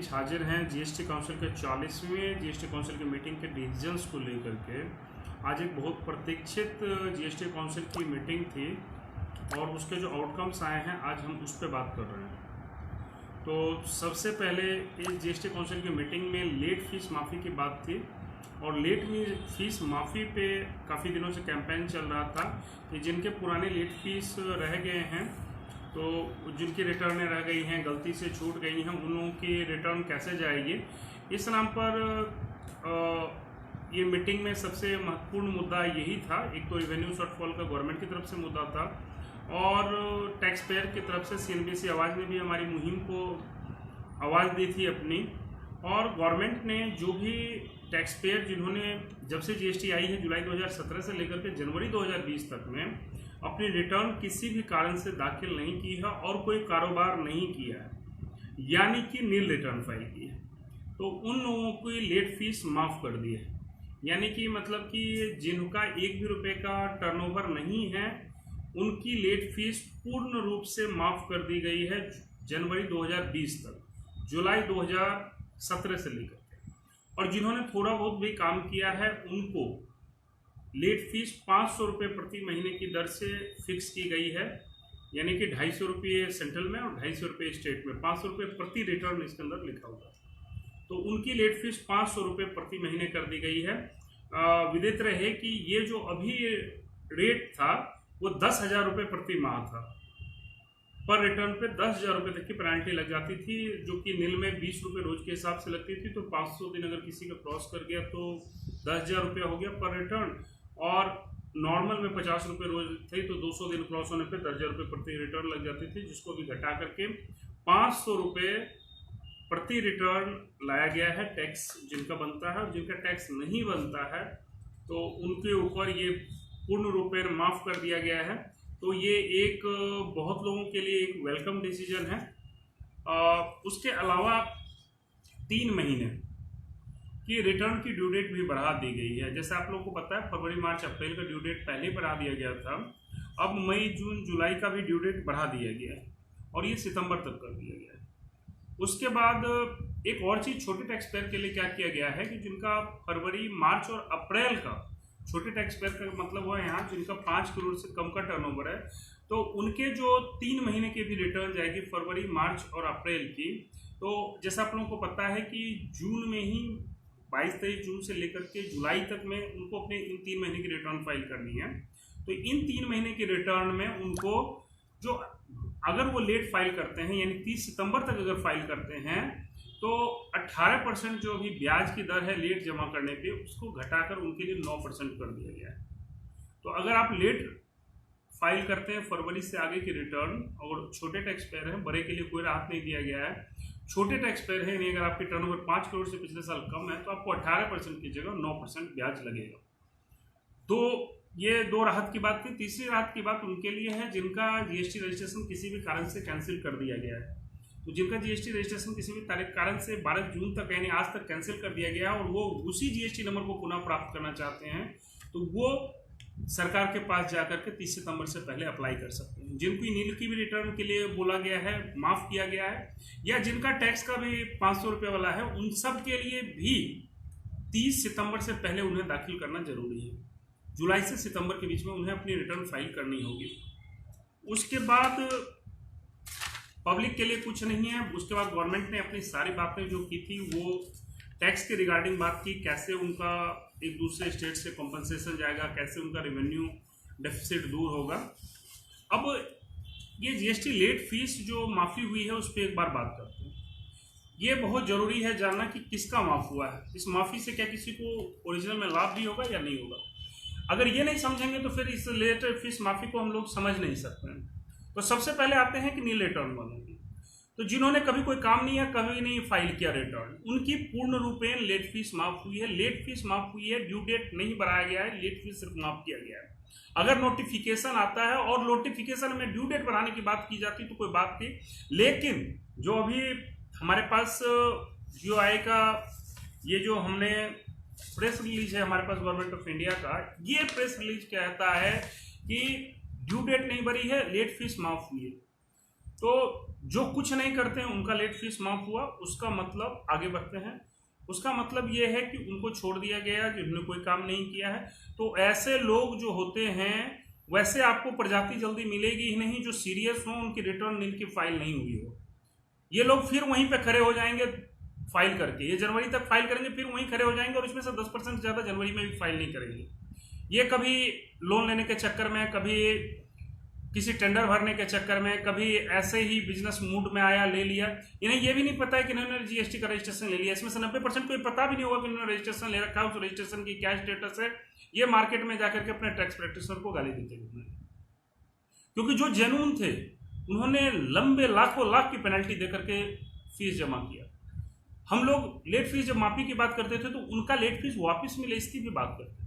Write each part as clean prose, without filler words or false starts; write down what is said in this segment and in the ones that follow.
बीच हाजिर हैं GST council के 40वें जीएसटी काउंसिल की मीटिंग के डिसीजंस को लेकर के। आज एक बहुत प्रतीक्षित जीएसटी काउंसिल की मीटिंग थी और उसके जो आउटकम्स आए हैं आज हम उस पर बात कर रहे हैं। तो सबसे पहले इस जीएसटी काउंसिल की मीटिंग में लेट फीस माफ़ी की बात थी और लेट फीस माफ़ी पे काफ़ी दिनों से कैंपेन चल रहा था कि जिनके पुराने लेट फीस रह गए हैं, तो जिनकी रिटर्न रह गई हैं, गलती से छूट गई हैं, उन लोगों की रिटर्न कैसे जाएगी, इस नाम पर ये मीटिंग में सबसे महत्वपूर्ण मुद्दा यही था। एक तो रेवेन्यू शॉर्टफॉल का गवर्नमेंट की तरफ से मुद्दा था और टैक्स पेयर की तरफ से सीएनबीसी आवाज़ ने भी हमारी मुहिम को आवाज़ दी थी अपनी। और गवर्नमेंट ने जो भी टैक्स पेयर जिन्होंने जब से जीएसटी आई है जुलाई 2017 से लेकर के जनवरी 2020 तक में अपनी रिटर्न किसी भी कारण से दाखिल नहीं की है और कोई कारोबार नहीं किया है, यानी कि नील रिटर्न फाइल की है, तो उन लोगों को लेट फीस माफ़ कर दी है। यानी कि मतलब कि जिनका एक भी रुपये का टर्नओवर नहीं है उनकी लेट फीस पूर्ण रूप से माफ़ कर दी गई है जनवरी 2020 तक, जुलाई 2017 से लेकर के। और जिन्होंने थोड़ा बहुत भी काम किया है उनको लेट फीस 500 रुपये प्रति महीने की दर से फिक्स की गई है, यानी कि 250 रुपये सेंट्रल में और 250 रुपये स्टेट में, 500 रुपये प्रति रिटर्न इसके अंदर लिखा हुआ है। तो उनकी लेट फीस 500 रुपये प्रति महीने कर दी गई है। विदित रहे कि ये जो अभी रेट था वो 10,000 रुपये प्रति माह था। पर रिटर्न पे 10,000 रुपये तक की पेनल्टी लग जाती थी, जो कि नील में 20 रुपये रोज के हिसाब से लगती थी। तो 500 दिन अगर किसी का क्रॉस कर गया तो 10,000 रुपया हो गया पर रिटर्न, और नॉर्मल में 50 रुपये रोज थे तो 200 दिन क्रॉस होने पे 10,000 रुपये प्रति रिटर्न लग जाती थी, जिसको भी घटा करके 500 रुपये प्रति रिटर्न लाया गया है। टैक्स जिनका बनता है और जिनका टैक्स नहीं बनता है तो उनके ऊपर ये पूर्ण रूप में माफ़ कर दिया गया है। तो ये एक बहुत लोगों के लिए एक वेलकम डिसीजन है। उसके अलावा 3 महीने की रिटर्न की ड्यू डेट भी बढ़ा दी गई है। जैसे आप लोगों को पता है फरवरी मार्च अप्रैल का ड्यू डेट पहले बढ़ा दिया गया था, अब मई जून जुलाई का भी ड्यू डेट बढ़ा दिया गया है और ये सितंबर तक कर दिया गया है। उसके बाद एक और चीज़ छोटे टैक्स पेयर के लिए क्या किया गया है कि जिनका फरवरी मार्च और अप्रैल का, छोटे टैक्स पेयर का मतलब हुआ यहाँ जिनका 5 करोड़ से कम का टर्नओवर है, तो उनके जो 3 महीने की भी रिटर्न जाएगी फरवरी मार्च और अप्रैल की। तो जैसा आप लोगों को पता है कि जून में ही 22-23 जून से लेकर के जुलाई तक में उनको अपने इन 3 महीने की रिटर्न फाइल करनी है। तो इन 3 महीने की रिटर्न में उनको जो अगर वो लेट फाइल करते हैं यानी 30 सितंबर तक अगर फाइल करते हैं तो 18% जो अभी ब्याज की दर है लेट जमा करने पे उसको घटाकर उनके लिए 9% कर दिया गया है। तो अगर आप लेट फाइल करते हैं फरवरी से आगे की रिटर्न और छोटे टैक्स पेयर हैं, बड़े के लिए कोई राहत नहीं दिया गया है। छोटे टैक्स पेयर है यानी अगर आपकी टर्नओवर 5 करोड़ से पिछले साल कम है तो आपको 18% की जगह 9% ब्याज लगेगा। तो ये 2 राहत की बात थी। तीसरी राहत की बात उनके लिए है जिनका जीएसटी रजिस्ट्रेशन किसी भी कारण से कैंसिल कर दिया गया है। तो जिनका जीएसटी रजिस्ट्रेशन किसी भी कारण से 12 जून तक यानी आज तक कैंसिल कर दिया गया और वो उसी जीएसटी नंबर को पुनः प्राप्त करना चाहते हैं तो वो सरकार के पास जाकर के 30 सितंबर से पहले अप्लाई कर सकते हैं। जिनको नील की भी रिटर्न के लिए बोला गया है, माफ़ किया गया है, या जिनका टैक्स का भी 500 रुपये वाला है, उन सब के लिए भी 30 सितंबर से पहले उन्हें दाखिल करना जरूरी है। जुलाई से सितंबर के बीच में उन्हें अपनी रिटर्न फाइल करनी होगी। उसके बाद पब्लिक के लिए कुछ नहीं है। उसके बाद गवर्नमेंट ने अपनी सारी बातें जो की थी वो टैक्स के रिगार्डिंग बात की, कैसे उनका एक दूसरे स्टेट से कॉम्पनसेशन जाएगा, कैसे उनका रेवेन्यू डेफिसिट दूर होगा। अब ये जीएसटी लेट फीस जो माफ़ी हुई है उस पर एक बार बात करते हैं। ये बहुत ज़रूरी है जानना कि किसका माफ़ हुआ है, इस माफ़ी से क्या किसी को ओरिजिनल में लाभ भी होगा या नहीं होगा। अगर ये नहीं समझेंगे तो फिर इस लेट फीस माफ़ी को हम लोग समझ नहीं सकते हैं। तो सबसे पहले आते हैं कि नील रिटर्न वालों की। तो जिन्होंने कभी कोई काम नहीं या कभी नहीं फाइल किया रिटर्न, उनकी पूर्ण रूपेण लेट फीस माफ़ हुई है। लेट फीस माफ़ हुई है, ड्यू डेट नहीं बढ़ाया गया है, लेट फीस सिर्फ माफ़ किया गया है। अगर नोटिफिकेशन आता है और नोटिफिकेशन में ड्यू डेट बढ़ाने की बात की जाती तो कोई बात थी, लेकिन जो अभी हमारे पास जियो आई का ये जो हमने प्रेस रिलीज है हमारे पास गवर्नमेंट ऑफ इंडिया का, ये प्रेस रिलीज कहता है कि ड्यू डेट नहीं बढ़ी है, लेट फीस माफ हुई है। तो जो कुछ नहीं करते हैं उनका लेट फीस माफ हुआ, उसका मतलब आगे बढ़ते हैं, उसका मतलब ये है कि उनको छोड़ दिया गया जिन्होंने कोई काम नहीं किया है। तो ऐसे लोग जो होते हैं, वैसे आपको प्रजाति जल्दी मिलेगी ही नहीं जो सीरियस हो, उनकी रिटर्न नील की फाइल नहीं हुई हो। ये लोग फिर वहीं पे खड़े हो जाएंगे फाइल करके, ये जनवरी तक फाइल करेंगे, फिर वहीं खड़े हो जाएंगे और इसमें से 10% ज़्यादा जनवरी में भी फाइल नहीं करेंगे। ये कभी लोन लेने के चक्कर में, कभी किसी टेंडर भरने के चक्कर में, कभी ऐसे ही बिजनेस मूड में आया ले लिया। इन्हें ये भी नहीं पता है कि इन्होंने जीएसटी का रजिस्ट्रेशन ले लिया। इसमें से 90% को ये पता भी नहीं होगा कि इन्होंने रजिस्ट्रेशन ले रखा है, उस रजिस्ट्रेशन की क्या स्टेटस है। ये मार्केट में जाकर के अपने टैक्स प्रैक्टिशनर को गाली देते हैं, क्योंकि जो जेन्युइन थे उन्होंने लंबे लाखों लाख की पेनल्टी देकर के फीस जमा किया। हम लोग लेट फीस जब माफी की बात करते थे तो उनका लेट फीस वापस मिले इसकी भी बात करते थे,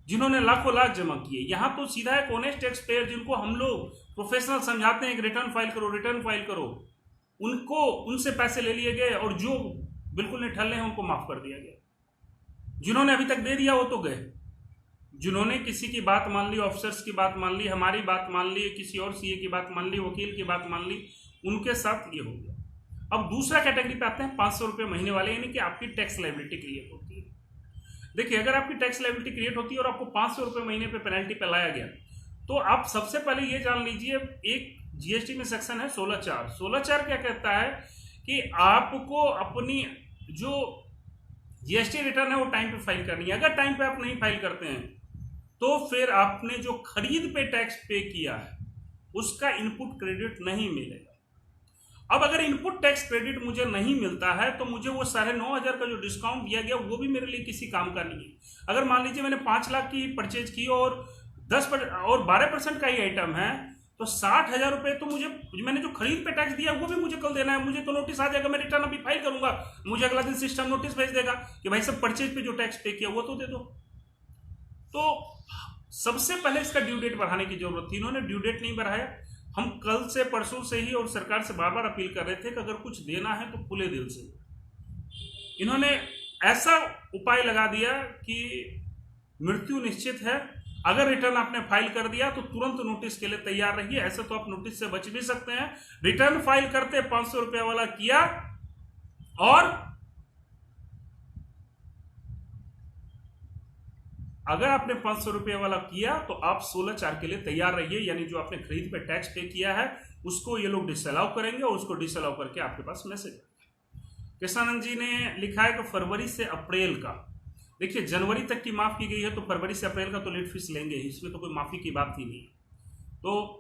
जिन्होंने लाखों लाख जमा किए। यहां तो सीधा एक ऑनेस्ट टैक्स पेयर, जिनको हम लोग प्रोफेशनल समझाते हैं कि रिटर्न फाइल करो, रिटर्न फाइल करो, उनको उनसे पैसे ले लिए गए और जो बिल्कुल निठल्ले हैं उनको माफ कर दिया गया। जिन्होंने अभी तक दे दिया वो तो गए, जिन्होंने किसी की बात मान ली, ऑफिसर्स की बात मान ली, हमारी बात मान ली, किसी और सीए की बात मान ली, वकील की बात मान ली, उनके साथ ये हो गया। अब दूसरा कैटेगरी पे आते हैं 500 रुपये महीने वाले, यानी कि आपकी टैक्स लायबिलिटी क्रिएट होती है। देखिए, अगर आपकी टैक्स लायबिलिटी क्रिएट होती है और आपको 500 रुपये महीने पे पेनल्टी पे लाया गया, तो आप सबसे पहले ये जान लीजिए, एक जीएसटी में सेक्शन है 16(4). 16(4) क्या कहता है कि आपको अपनी जो जीएसटी रिटर्न है वो टाइम पे फाइल करनी है। अगर टाइम पे आप नहीं फाइल करते हैं तो फिर आपने जो खरीद पे टैक्स पे किया है उसका इनपुट क्रेडिट नहीं मिलेगा। अब अगर इनपुट टैक्स क्रेडिट मुझे नहीं मिलता है तो मुझे वो 9,500 का जो डिस्काउंट दिया गया वो भी मेरे लिए किसी काम का नहीं है। अगर मान लीजिए मैंने 5 लाख की परचेज की और 12% का ही आइटम है, तो 60,000 रुपये तो मैंने जो खरीद पे टैक्स दिया वो भी मुझे कल देना है। मुझे तो नोटिस आ जाएगा, मैं रिटर्न अभी फाइल करूंगा, मुझे अगला दिन सिस्टम नोटिस भेज देगा कि भाई सब परचेज पे जो टैक्स पे किया वो तो दे दो। तो सबसे पहले इसका ड्यू डेट बढ़ाने की जरूरत थी, इन्होंने ड्यू डेट नहीं बढ़ाया। हम कल से परसों से ही और सरकार से बार बार अपील कर रहे थे कि अगर कुछ देना है तो खुले दिल से। इन्होंने ऐसा उपाय लगा दिया कि मृत्यु निश्चित है, अगर रिटर्न आपने फाइल कर दिया तो तुरंत नोटिस के लिए तैयार रहिए। ऐसे तो आप नोटिस से बच भी सकते हैं। रिटर्न फाइल करते 500 रुपये वाला किया और अगर आपने 500 रुपये वाला किया तो आप 16(4) के लिए तैयार रहिए, यानी जो आपने खरीद पे टैक्स पे किया है उसको ये लोग डिसअलाउ करेंगे और उसको डिसअलाउ करके आपके पास मैसेज। कृष्णानंद जी ने लिखा है कि फरवरी से अप्रैल का, देखिए जनवरी तक की माफ की गई है तो फरवरी से अप्रैल का तो लेट फीस लेंगे ही, इसमें तो कोई माफी की बात ही नहीं। तो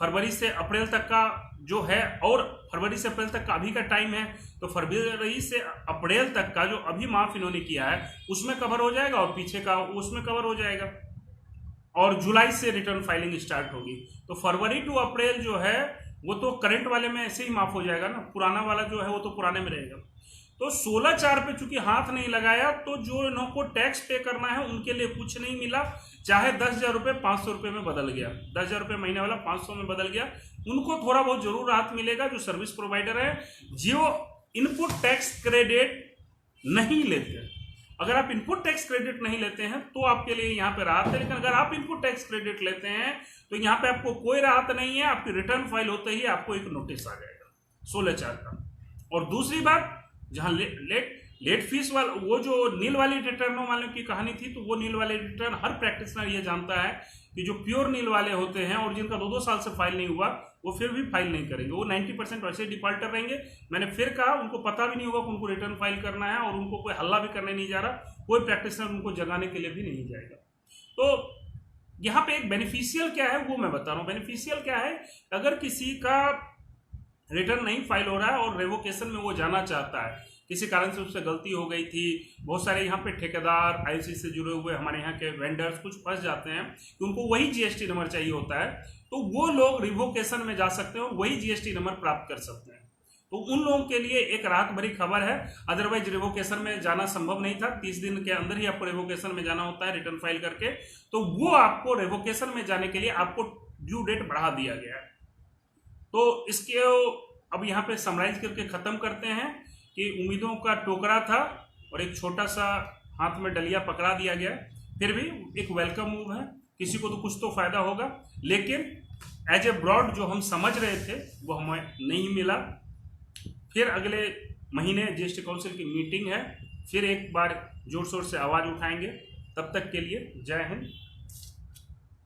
फरवरी से अप्रैल तक का जो है, और फरवरी से अप्रैल तक का अभी का टाइम है, तो फरवरी से अप्रैल तक का जो अभी माफ इन्होंने किया है उसमें कवर हो जाएगा और पीछे का उसमें कवर हो जाएगा। और जुलाई से रिटर्न फाइलिंग स्टार्ट होगी, तो फरवरी टू अप्रैल जो है वो तो करंट वाले में ऐसे ही माफ हो जाएगा ना, पुराना वाला जो है वो तो पुराने में रहेगा। तो 16(4) पे चूंकि हाथ नहीं लगाया तो जो इन्हों को टैक्स पे करना है उनके लिए कुछ नहीं मिला, चाहे 10,000 रुपये 500 रुपये में बदल गया, 10,000 रुपये महीने वाला 500 में बदल गया, उनको थोड़ा बहुत जरूर राहत मिलेगा जो सर्विस प्रोवाइडर है, जो इनपुट टैक्स क्रेडिट नहीं लेते। अगर आप इनपुट टैक्स क्रेडिट नहीं लेते हैं तो आपके लिए यहाँ पे राहत है, लेकिन अगर आप इनपुट टैक्स क्रेडिट लेते हैं तो यहाँ पे आपको कोई राहत नहीं है। आपकी रिटर्न फाइल होते ही आपको एक नोटिस आ जाएगा 16(4) का। और दूसरी बात, जहां लेट फीस वाला वो जो नील वाली रिटर्नों वालों की कहानी थी, तो वो नील वाले रिटर्न हर प्रैक्टिशनर ये जानता है कि जो प्योर नील वाले होते हैं और जिनका 2-2 साल से फाइल नहीं हुआ वो फिर भी फाइल नहीं करेंगे, वो 90% वैसे डिफॉल्टर रहेंगे। मैंने फिर कहा, उनको पता भी नहीं होगा कि उनको रिटर्न फाइल करना है और उनको कोई हल्ला भी करने नहीं जा रहा, कोई प्रैक्टिशनर उनको जगाने के लिए भी नहीं जाएगा। तो यहाँ पे एक बेनिफिशियल क्या है वो मैं बता रहा हूँ। बेनिफिशियल क्या है, अगर किसी का रिटर्न नहीं फाइल हो रहा है और रेवोकेशन में वो जाना चाहता है, किसी कारण से उससे गलती हो गई थी, बहुत सारे यहाँ पे ठेकेदार आईसी से जुड़े हुए हमारे यहाँ के वेंडर्स कुछ फंस जाते हैं कि उनको वही जीएसटी नंबर चाहिए होता है, तो वो लोग रिवोकेशन में जा सकते हैं और वही जीएसटी नंबर प्राप्त कर सकते हैं। तो उन लोगों के लिए एक राहत भरी खबर है। अदरवाइज रिवोकेशन में जाना संभव नहीं था, 30 दिन के अंदर ही आपको रिवोकेशन में जाना होता है रिटर्न फाइल करके, तो वो आपको रिवोकेशन में जाने के लिए आपको ड्यू डेट बढ़ा दिया गया है। तो इसके अब यहाँ पे समराइज करके खत्म करते हैं कि उम्मीदों का टोकरा था और एक छोटा सा हाथ में डलिया पकड़ा दिया गया, फिर भी एक वेलकम मूव है, किसी को तो कुछ तो फायदा होगा। लेकिन एज ए ब्रॉड जो हम समझ रहे थे वो हमें नहीं मिला। फिर अगले महीने जीएसटी काउंसिल की मीटिंग है, फिर एक बार जोर शोर से आवाज़ उठाएंगे। तब तक के लिए जय हिंद।